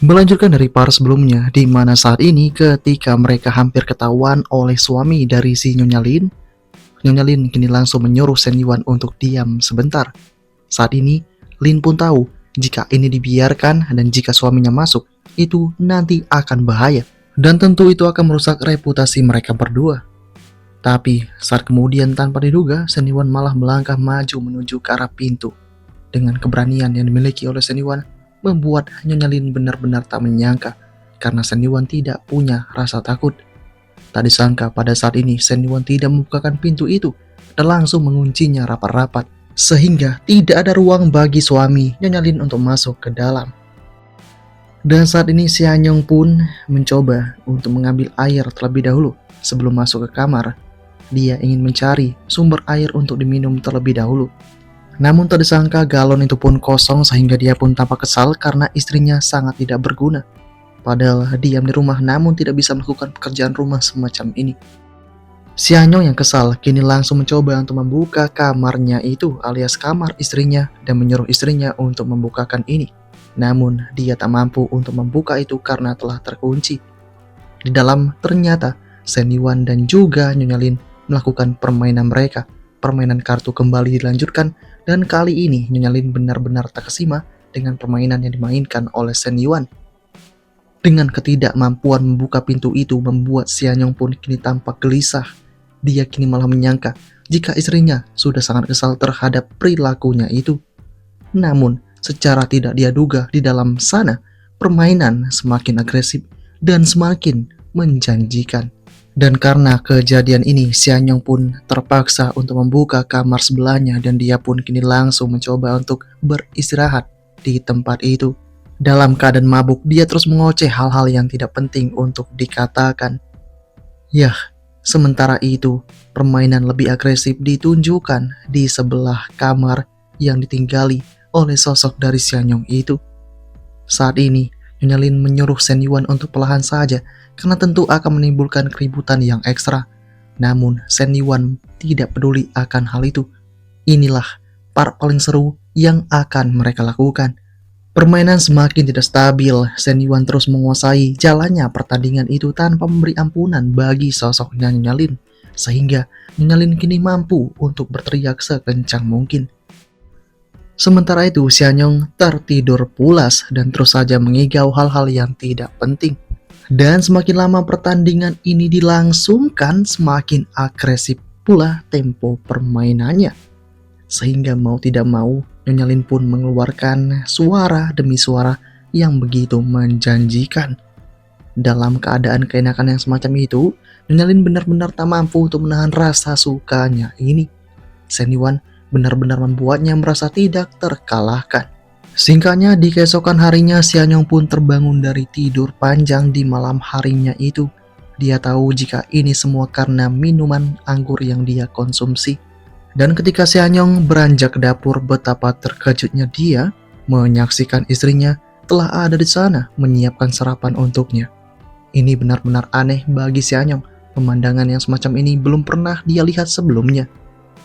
Melanjutkan dari part sebelumnya, di mana saat ini ketika mereka hampir ketahuan oleh suami dari si Nyonya Lin kini langsung menyuruh Shen Yuan untuk diam sebentar. Saat ini, Lin pun tahu jika ini dibiarkan dan jika suaminya masuk, itu nanti akan bahaya. Dan tentu itu akan merusak reputasi mereka berdua. Tapi saat kemudian tanpa diduga, Shen Yuan malah melangkah maju menuju ke arah pintu. Dengan keberanian yang dimiliki oleh Shen Yuan, membuat Nyonya Lin benar-benar tak menyangka karena Shen Yuan tidak punya rasa takut. Tak disangka pada saat ini Shen Yuan tidak membukakan pintu itu dan langsung menguncinya rapat-rapat sehingga tidak ada ruang bagi suami Nyonya Lin untuk masuk ke dalam. Dan saat ini si Anyong pun mencoba untuk mengambil air terlebih dahulu sebelum masuk ke kamar. Dia ingin mencari sumber air untuk diminum terlebih dahulu. Namun tak disangka galon itu pun kosong sehingga dia pun tampak kesal karena istrinya sangat tidak berguna. Padahal diam di rumah namun tidak bisa melakukan pekerjaan rumah semacam ini. Si Anyong yang kesal kini langsung mencoba untuk membuka kamarnya itu alias kamar istrinya dan menyuruh istrinya untuk membukakan ini. Namun dia tak mampu untuk membuka itu karena telah terkunci. Di dalam ternyata Shen Yuan dan juga Nyonya Lin melakukan permainan mereka. Permainan kartu kembali dilanjutkan dan kali ini Nyonya Lin benar-benar tak kesima dengan permainan yang dimainkan oleh Shen Yuan. Dengan ketidakmampuan membuka pintu itu membuat si Anyong pun kini tampak gelisah. Dia kini malah menyangka jika istrinya sudah sangat kesal terhadap perilakunya itu. Namun secara tidak dia duga di dalam sana permainan semakin agresif dan semakin menjanjikan. Dan karena kejadian ini, si Anyong pun terpaksa untuk membuka kamar sebelahnya dan dia pun kini langsung mencoba untuk beristirahat di tempat itu. Dalam keadaan mabuk, dia terus mengoceh hal-hal yang tidak penting untuk dikatakan. Yah, sementara itu, permainan lebih agresif ditunjukkan di sebelah kamar yang ditinggali oleh sosok dari si Anyong itu. Saat ini, Nyonya Lin menyuruh Shen Yuan untuk perlahan saja karena tentu akan menimbulkan keributan yang ekstra. Namun Shen Yuan tidak peduli akan hal itu. Inilah part paling seru yang akan mereka lakukan. Permainan semakin tidak stabil, Shen Yuan terus menguasai jalannya pertandingan itu tanpa memberi ampunan bagi sosok Nyonya Lin. Sehingga Nyonya Lin kini mampu untuk berteriak sekencang mungkin. Sementara itu, si Anyong tertidur pulas dan terus saja mengigau hal-hal yang tidak penting. Dan semakin lama pertandingan ini dilangsungkan, semakin agresif pula tempo permainannya. Sehingga mau tidak mau, Nyonya Lin pun mengeluarkan suara demi suara yang begitu menjanjikan. Dalam keadaan keenakan yang semacam itu, Nyonya Lin benar-benar tak mampu untuk menahan rasa sukanya ini. Shen Yuan benar-benar membuatnya merasa tidak terkalahkan. Singkatnya, di keesokan harinya si Anyong pun terbangun dari tidur panjang di malam harinya itu. Dia tahu jika ini semua karena minuman anggur yang dia konsumsi. Dan ketika si Anyong beranjak ke dapur, betapa terkejutnya dia menyaksikan istrinya telah ada di sana menyiapkan sarapan untuknya. Ini benar-benar aneh bagi si Anyong. Pemandangan yang semacam ini belum pernah dia lihat sebelumnya.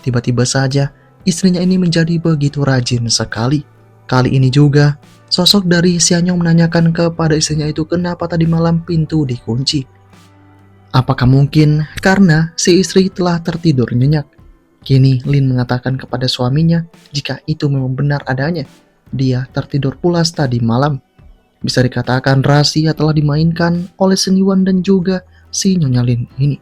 Tiba-tiba saja istrinya ini menjadi begitu rajin sekali. Kali ini juga, sosok dari si Anyong menanyakan kepada istrinya itu kenapa tadi malam pintu dikunci. Apakah mungkin karena si istri telah tertidur nyenyak? Kini Lin mengatakan kepada suaminya jika itu memang benar adanya. Dia tertidur pulas tadi malam. Bisa dikatakan rahasia telah dimainkan oleh Shen Yuan dan juga si Nyonya Lin ini.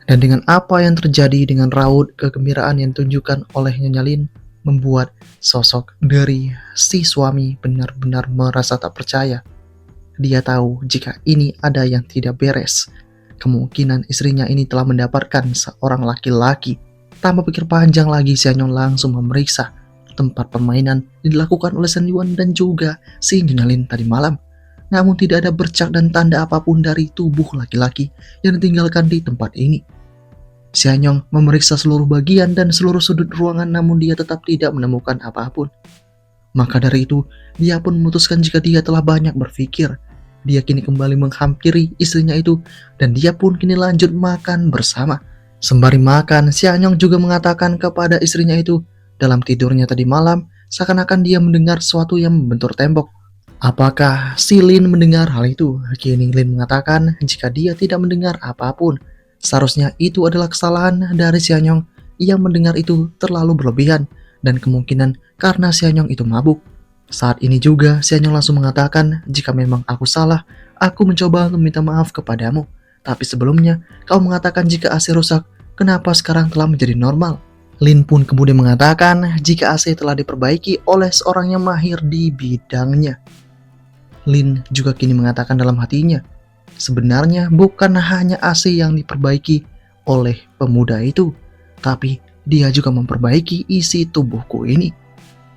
Dan dengan apa yang terjadi dengan raut kegembiraan yang ditunjukkan oleh Nyonya Lin, membuat sosok dari si suami benar-benar merasa tak percaya. Dia tahu jika ini ada yang tidak beres. Kemungkinan istrinya ini telah mendapatkan seorang laki-laki. Tanpa pikir panjang lagi, si Anyong langsung memeriksa tempat permainan yang dilakukan oleh Shen Yuan dan juga si Nyonya Lin tadi malam. Namun tidak ada bercak dan tanda apapun dari tubuh laki-laki yang ditinggalkan di tempat ini. Si Anyong memeriksa seluruh bagian dan seluruh sudut ruangan namun dia tetap tidak menemukan apapun. Maka dari itu, dia pun memutuskan jika dia telah banyak berpikir. Dia kini kembali menghampiri istrinya itu dan dia pun kini lanjut makan bersama. Sembari makan, si Anyong juga mengatakan kepada istrinya itu dalam tidurnya tadi malam seakan-akan dia mendengar sesuatu yang membentur tembok. Apakah si Lin mendengar hal itu? Kini Lin mengatakan jika dia tidak mendengar apapun. Seharusnya itu adalah kesalahan dari Xianyong yang mendengar itu terlalu berlebihan dan kemungkinan karena Xianyong itu mabuk. Saat ini juga Xianyong langsung mengatakan jika memang aku salah, aku mencoba untuk minta maaf kepadamu. Tapi sebelumnya kau mengatakan jika AC rusak, kenapa sekarang telah menjadi normal? Lin pun kemudian mengatakan jika AC telah diperbaiki oleh seorang yang mahir di bidangnya. Lin juga kini mengatakan dalam hatinya, sebenarnya bukan hanya AC yang diperbaiki oleh pemuda itu, tapi dia juga memperbaiki isi tubuhku ini.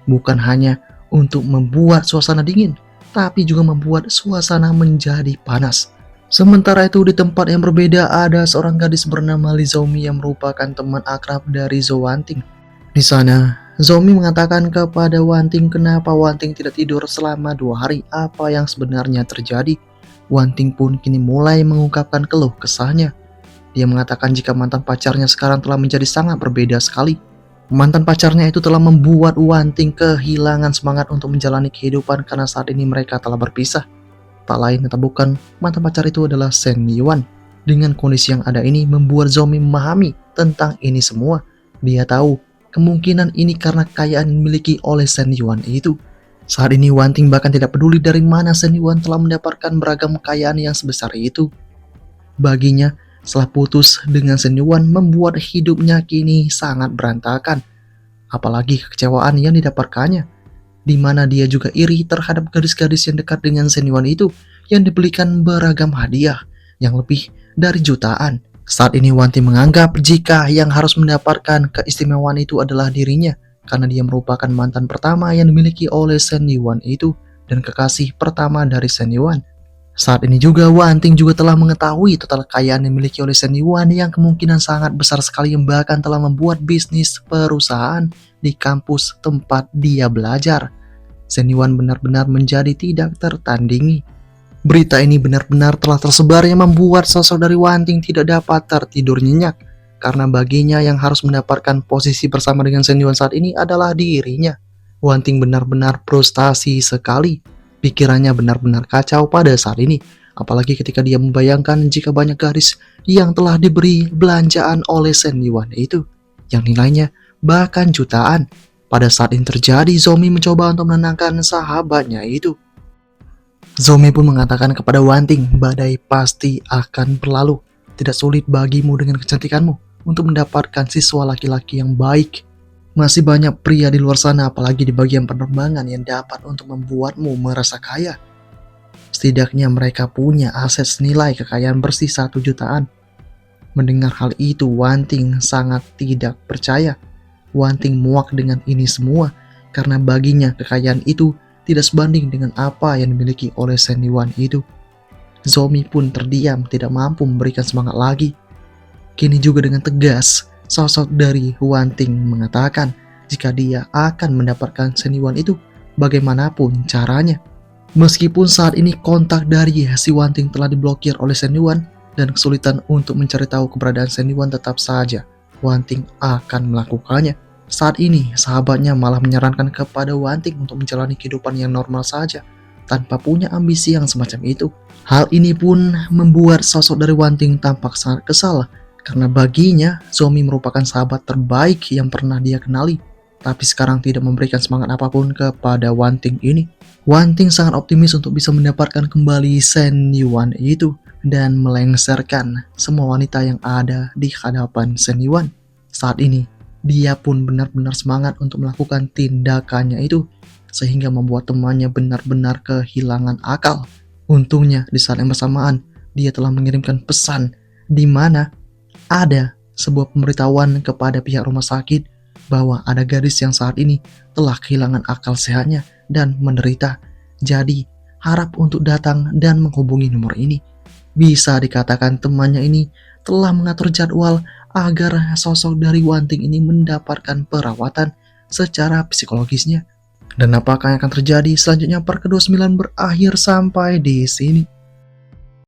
Bukan hanya untuk membuat suasana dingin, tapi juga membuat suasana menjadi panas. Sementara itu di tempat yang berbeda ada seorang gadis bernama Li Zhaomi yang merupakan teman akrab dari Zhou Wanting. Di sana, Zhaomi mengatakan kepada Wanting kenapa Wanting tidak tidur selama 2 hari, apa yang sebenarnya terjadi. Wanting pun kini mulai mengungkapkan keluh kesahnya. Dia mengatakan jika mantan pacarnya sekarang telah menjadi sangat berbeda sekali. Mantan pacarnya itu telah membuat Wanting kehilangan semangat untuk menjalani kehidupan karena saat ini mereka telah berpisah. Tak lain atau bukan, mantan pacar itu adalah Shen Yuan. Dengan kondisi yang ada ini membuat Zhaomi memahami tentang ini semua. Dia tahu kemungkinan ini karena kekayaan yang dimiliki oleh Shen Yuan itu. Saat ini Wanting bahkan tidak peduli dari mana Shen Yuan telah mendapatkan beragam kekayaan yang sebesar itu. Baginya, setelah putus dengan Shen Yuan membuat hidupnya kini sangat berantakan. Apalagi kekecewaan yang didapatkannya, di mana dia juga iri terhadap gadis-gadis yang dekat dengan Shen Yuan itu yang dibelikan beragam hadiah yang lebih dari jutaan. Saat ini Wanting menganggap jika yang harus mendapatkan keistimewaan itu adalah dirinya, karena dia merupakan mantan pertama yang dimiliki oleh Shen Yuan itu dan kekasih pertama dari Shen Yuan. Saat ini juga Wanting juga telah mengetahui total kekayaan yang dimiliki oleh Shen Yuan yang kemungkinan sangat besar sekali yang bahkan telah membuat bisnis perusahaan di kampus tempat dia belajar. Shen Yuan benar-benar menjadi tidak tertandingi. Berita ini benar-benar telah tersebar yang membuat sosok dari Wanting tidak dapat tertidur nyenyak. Karena baginya yang harus mendapatkan posisi bersama dengan Shen Yuan saat ini adalah dirinya. Wanting benar-benar frustasi sekali. Pikirannya benar-benar kacau pada saat ini. Apalagi ketika dia membayangkan jika banyak gadis yang telah diberi belanjaan oleh Shen Yuan itu. Yang nilainya bahkan jutaan. Pada saat ini terjadi, Zhaomi mencoba untuk menenangkan sahabatnya itu. Zhaomi pun mengatakan kepada Wanting, badai pasti akan berlalu. Tidak sulit bagimu dengan kecantikanmu untuk mendapatkan siswa laki-laki yang baik. Masih banyak pria di luar sana, apalagi di bagian penerbangan yang dapat untuk membuatmu merasa kaya. Setidaknya mereka punya aset senilai kekayaan bersih 1 jutaan. Mendengar hal itu, Wanting sangat tidak percaya. Wanting muak dengan ini semua, karena baginya kekayaan itu tidak sebanding dengan apa yang dimiliki oleh Shen Yuan itu. Zhaomi pun terdiam, tidak mampu memberikan semangat lagi. Kini juga dengan tegas, sosok dari Wanting mengatakan jika dia akan mendapatkan Shen Yuan itu bagaimanapun caranya. Meskipun saat ini kontak dari si Wanting telah diblokir oleh Shen Yuan dan kesulitan untuk mencari tahu keberadaan Shen Yuan, tetap saja Wanting akan melakukannya. Saat ini, sahabatnya malah menyarankan kepada Wanting untuk menjalani kehidupan yang normal saja, tanpa punya ambisi yang semacam itu. Hal ini pun membuat sosok dari Wanting tampak sangat kesal, karena baginya, Zhaomi merupakan sahabat terbaik yang pernah dia kenali, tapi sekarang tidak memberikan semangat apapun kepada Wanting ini. Wanting sangat optimis untuk bisa mendapatkan kembali Shen Yuan itu, dan melengsarkan semua wanita yang ada di hadapan Shen Yuan. Saat ini, dia pun benar-benar semangat untuk melakukan tindakannya itu, sehingga membuat temannya benar-benar kehilangan akal. Untungnya di saat yang bersamaan, dia telah mengirimkan pesan di mana ada sebuah pemberitahuan kepada pihak rumah sakit bahwa ada gadis yang saat ini telah kehilangan akal sehatnya dan menderita. Jadi, harap untuk datang dan menghubungi nomor ini. Bisa dikatakan temannya ini telah mengatur jadwal agar sosok dari Wanting ini mendapatkan perawatan secara psikologisnya. Dan apakah yang akan terjadi selanjutnya? Part ke-29 berakhir sampai di sini.